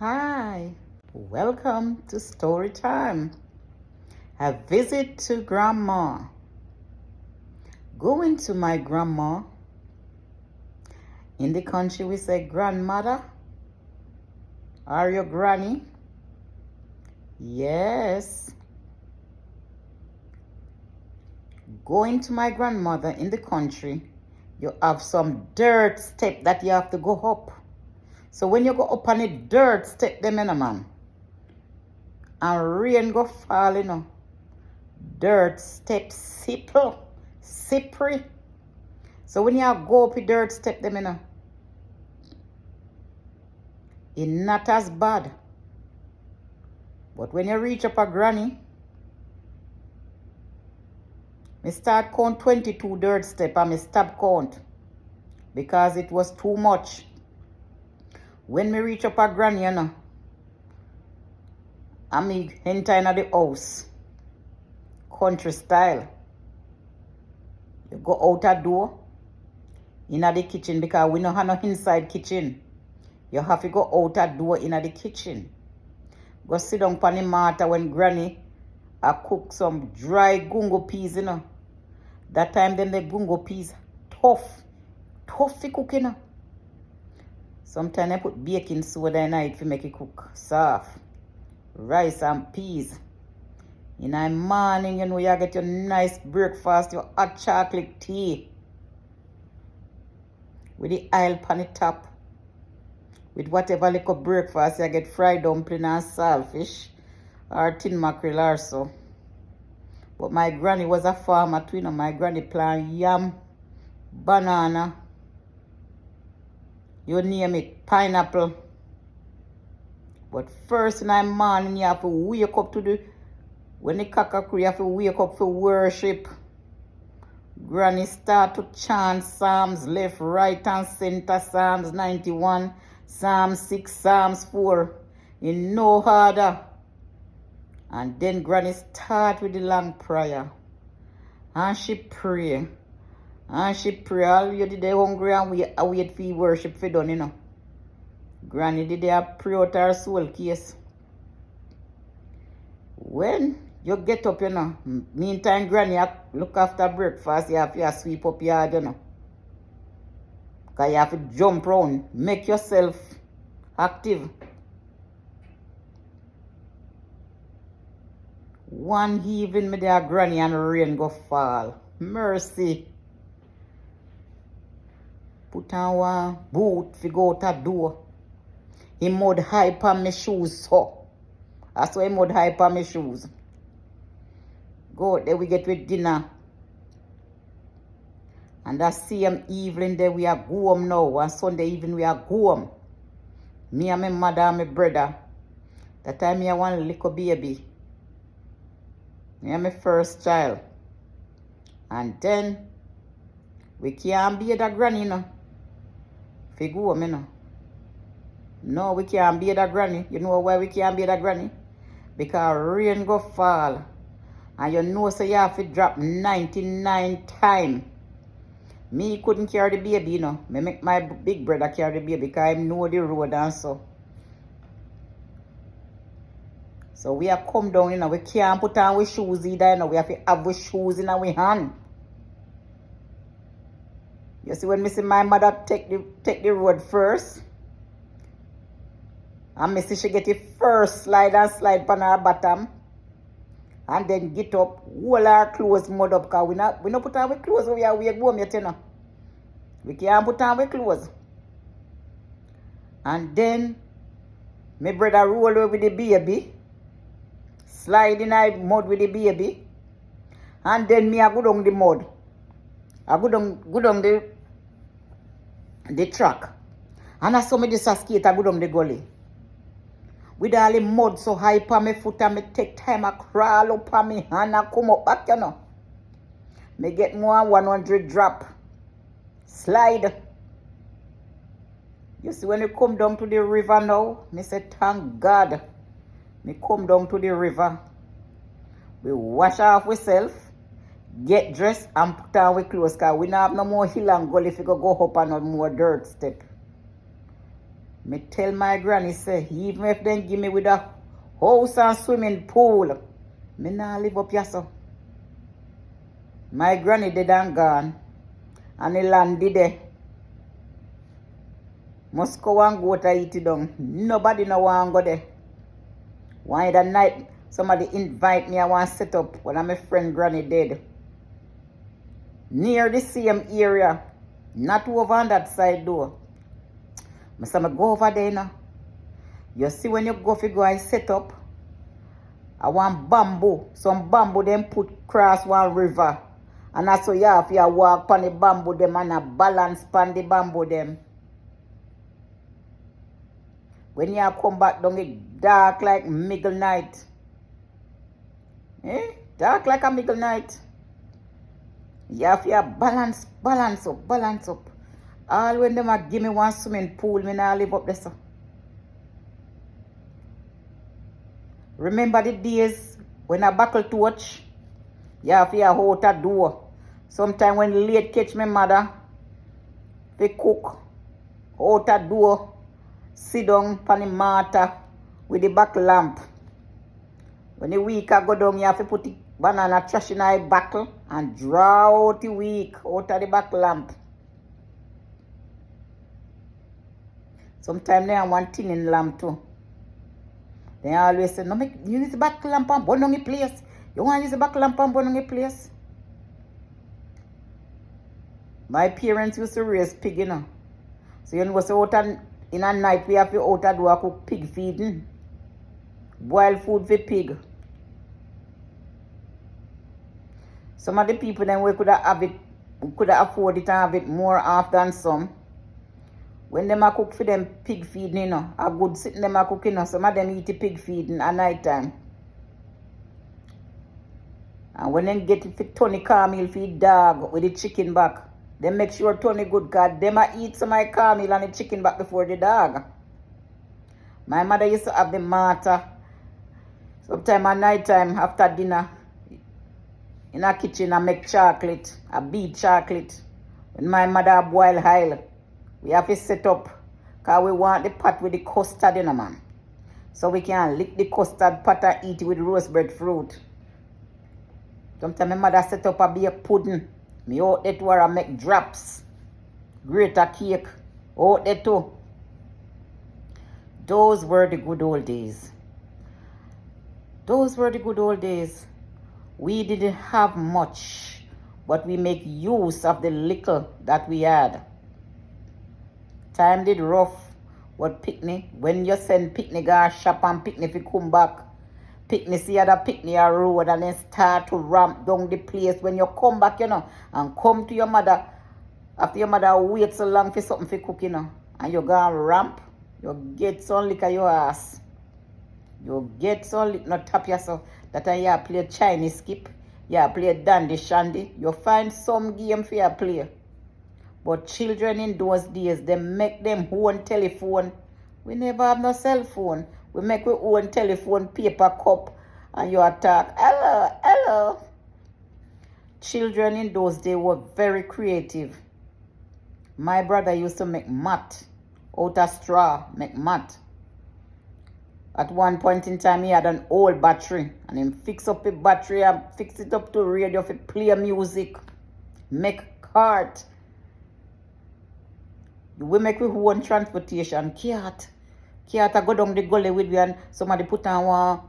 Hi, welcome to Story Time. A visit to Grandma. Going to my grandma. In the country, we say grandmother or your granny. Yes. Going to my grandmother in the country, you have some dirt step that you have to go up. So when you go up on a dirt step, them in a man, and rain go fall, dirt step slippery. So when you go up a dirt step, them it's not as bad. But when you reach up a granny, me start count 22 dirt step and me stop count because it was too much. When me reach up a granny, and me enter in the house, country style. You go out a door, in the kitchen because we don't have no inside kitchen. You have to go out a door in the kitchen. Go sit down on the mat when granny cook some dry gungo peas, That time them the gungo peas tough to cook, Sometimes I put baking soda in it to make it cook soft. Rice and peas. In the morning, you get your nice breakfast, your hot chocolate tea. With the oil on the top. With whatever little breakfast, you get fried dumpling and saltfish. Or tin mackerel or so. But my granny was a farmer too, My granny plant yam, banana, you name it, pineapple. But first in the morning, you have to wake up when the cockacrew, you have to wake up for worship. Granny start to chant Psalms left, right and center, Psalms 91, Psalms 6, Psalms 4, in no order. And then Granny start with the long prayer. And she pray. All you did hungry and wait for worship for done, Granny did pray out her soul case. When you get up, meantime Granny look after breakfast, you have to sweep up yard, Because you have to jump round, make yourself active. One evening, me there granny and rain go fall. Mercy. Put on one boot fi go out a door. He mud high on my shoes, so. That's why he mud high on my shoes. Go out there, we get with dinner. And that same evening there we are go home now. And Sunday evening we are go home. Me and my mother and my brother. That time me a one little baby. Me and my first child. And then we can't be the granny, Fi go home, No, we can't be the granny. You know why we can't be the granny? Because rain go fall. And so you have to drop 99 times. Me couldn't carry the baby, Me make my big brother carry the baby because I know the road and so. So we have come down, we can't put on our shoes either, We have to have our shoes in our hand. You see, when me see my mother take the road first, and me see she get the first slide on her bottom, and then get up, hold her clothes mud up, because we not put on our clothes when we are home yet, We can't put on our clothes. And then, my brother roll over with the baby, slide in the mud with the baby, and then me I go down the mud. I go down the track. And I saw me just skate, I go down the gully. With all the mud so high on my foot, and me take time, I crawl up on me hand and come up back, Me get more than 100 drop. Slide. You see, when you come down to the river now, me say, thank God. Me come down to the river. We wash off ourselves, get dressed, and put on our clothes, because we don't have no more hill and gully if you go up on no more dirt step. Me tell my granny say, even if they give me with a house and swimming pool, me nah live up here so. My granny dead and gone. And the land did there. Must go and go to eat it down. Nobody no want go there. One the night, somebody invite me, I want to set up when my friend granny dead. Near the same area. Not over on that side door. I say, I go over there now. You see when you go for go and set up, I want bamboo. Some bamboo them put cross one river. And that's so you have to walk on the bamboo them and a balance on the bamboo them. When you come back down it dark like middle night. Dark like a middle night. You have to balance up. All when them a give me one swimming pool, me nah live up there so. Remember the days when I buckle torch? You have to hold a door. Sometime when late catch my mother, they cook, hold a door, sit down on the matter with the back lamp. When the week I go down, you have to put the banana trash in a buckle and draw out the week out of the back lamp. Sometimes they have one tin in lamp too. They always say, no, make use the back lamp and burn on the place. You want to use the back lamp and burn on the place? My parents used to raise pig, you know. So you know, so out in a night we have to out do a cook pig feeding. Boil food for pig. Some of the people then we could have afford it and have it more off than some. When them a cook for them pig feeding, you know, a good sitting them a cooking, you know, some of them eat the pig feeding at night time. And when they get it for Tony Carmel feed dog with the chicken back, they make sure Tony good God, them a eat some of my Carmel and the chicken back before the dog. My mother used to have the matter sometime at night time after dinner in a kitchen and make chocolate, a beat chocolate. When my mother boil oil, we have to set up because we want the pot with the custard in, man. So we can lick the custard pot and eat it with roast bread fruit. Sometimes my mother set up a baked pudding. Me out there to her and make drops. Grate a cake. Out there too. Those were the good old days. Those were the good old days. We didn't have much, but we make use of the little that we had. Time did rough. What picnic? When you send picnic go shop and picnic if you come back. Picnic see other picnic a road and then start to ramp down the place. When you come back, you know, and come to your mother, after your mother wait so long for something for cook, you know, and you go and ramp, you get some lick of your ass. You get some lick, not tap yourself. That time you play Chinese skip, you play dandy shandy, you find some game for you play. But children in those days, they make them own telephone. We never have no cell phone. We make our own telephone, paper cup, and you attack. Hello. Children in those days were very creative. My brother used to make mat out of straw, make mat. At one point in time, he had an old battery, and he fix up the battery and fix it up to radio for play music, make cart. We make our own transportation, cat. Cat go down the gully with you and somebody put on one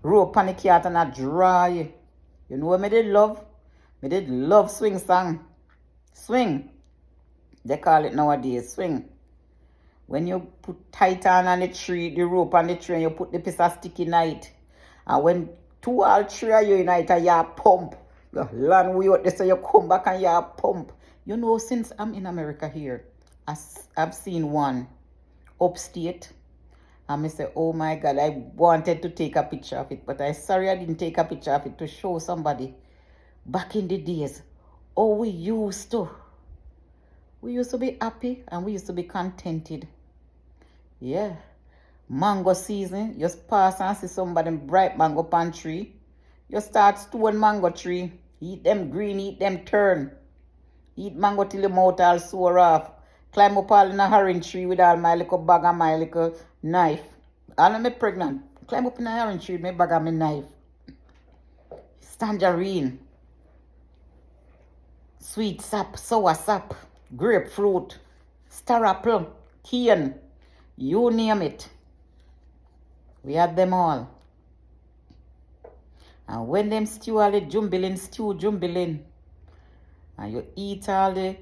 rope on the cat and a dry. You know what I did love? I did love swing song. Swing. They call it nowadays, swing. When you put tight on the tree, the rope on the tree, and you put the piece of stick in it. And when two or three of you in it, you pump. You land way out there so you come back and you pump. You know, since I'm in America here, I've seen one upstate. And I say, oh my God, I wanted to take a picture of it, but I'm sorry I didn't take a picture of it to show somebody. Back in the days, we used to be happy and we used to be contented. Yeah. Mango season, just pass and see somebody bright mango pan tree. You start stone mango tree. Eat them green, eat them turn. Eat mango till your mouth all sore off. Climb up all in a orange tree with all my little bag and my little knife. All of me pregnant. Climb up in a orange tree with my bag and my knife. Tangerine. Sweet sap, sour sap, grapefruit, star apple, cane. You name it. We had them all. And when them stew all the jumbling, and you eat all the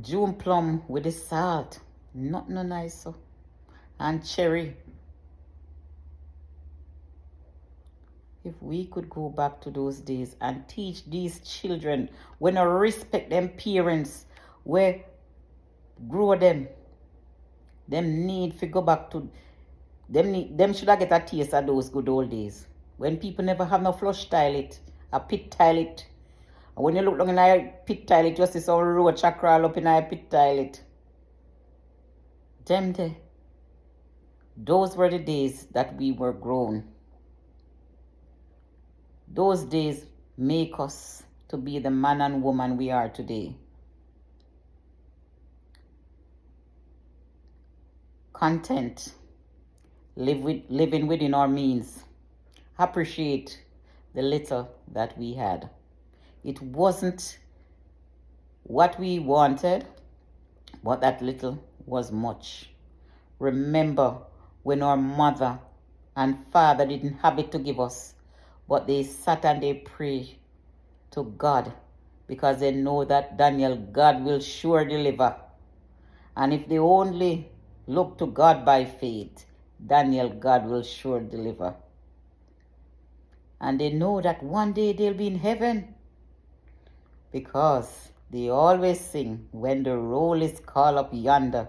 June plum with the salt, not no nice so. And cherry. If we could go back to those days and teach these children when I respect them parents, where grow them need to go back to them should have get a taste of those good old days. When people never have no flush toilet, a pit toilet. And when you look down in a pit toilet, you see some roach a crawl up in a pit toilet. Them there. Those were the days that we were grown. Those days make us to be the man and woman we are today. Content. Living within our means. Appreciate the little that we had. It wasn't what we wanted, but that little was much. Remember when our mother and father didn't have it to give us, but they sat and they prayed to God because they know that Daniel, God will sure deliver. And if they only look to God by faith, Daniel, God will sure deliver. And they know that one day they'll be in heaven because they always sing, when the roll is called up yonder,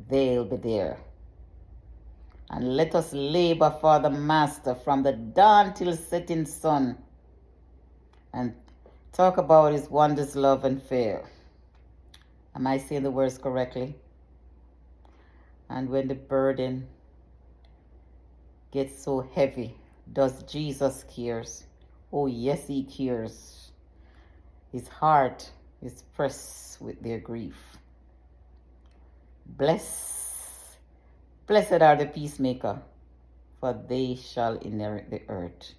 they'll be there. And let us labor for the Master from the dawn till setting sun, and talk about his wonders, love, and fear. Am I saying the words correctly? And when the burden gets so heavy, does Jesus cares? Oh yes, he cares. His heart is pressed with their grief. Blessed are the peacemaker, for they shall inherit the earth.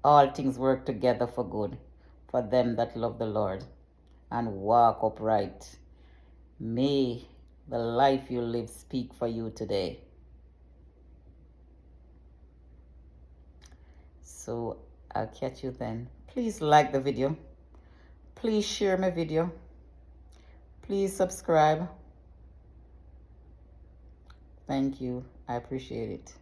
All things work together for good, for them that love the Lord and walk upright. May the life you live speak for you today. So I'll catch you then. Please like the video. Please share my video. Please subscribe. Thank you. I appreciate it.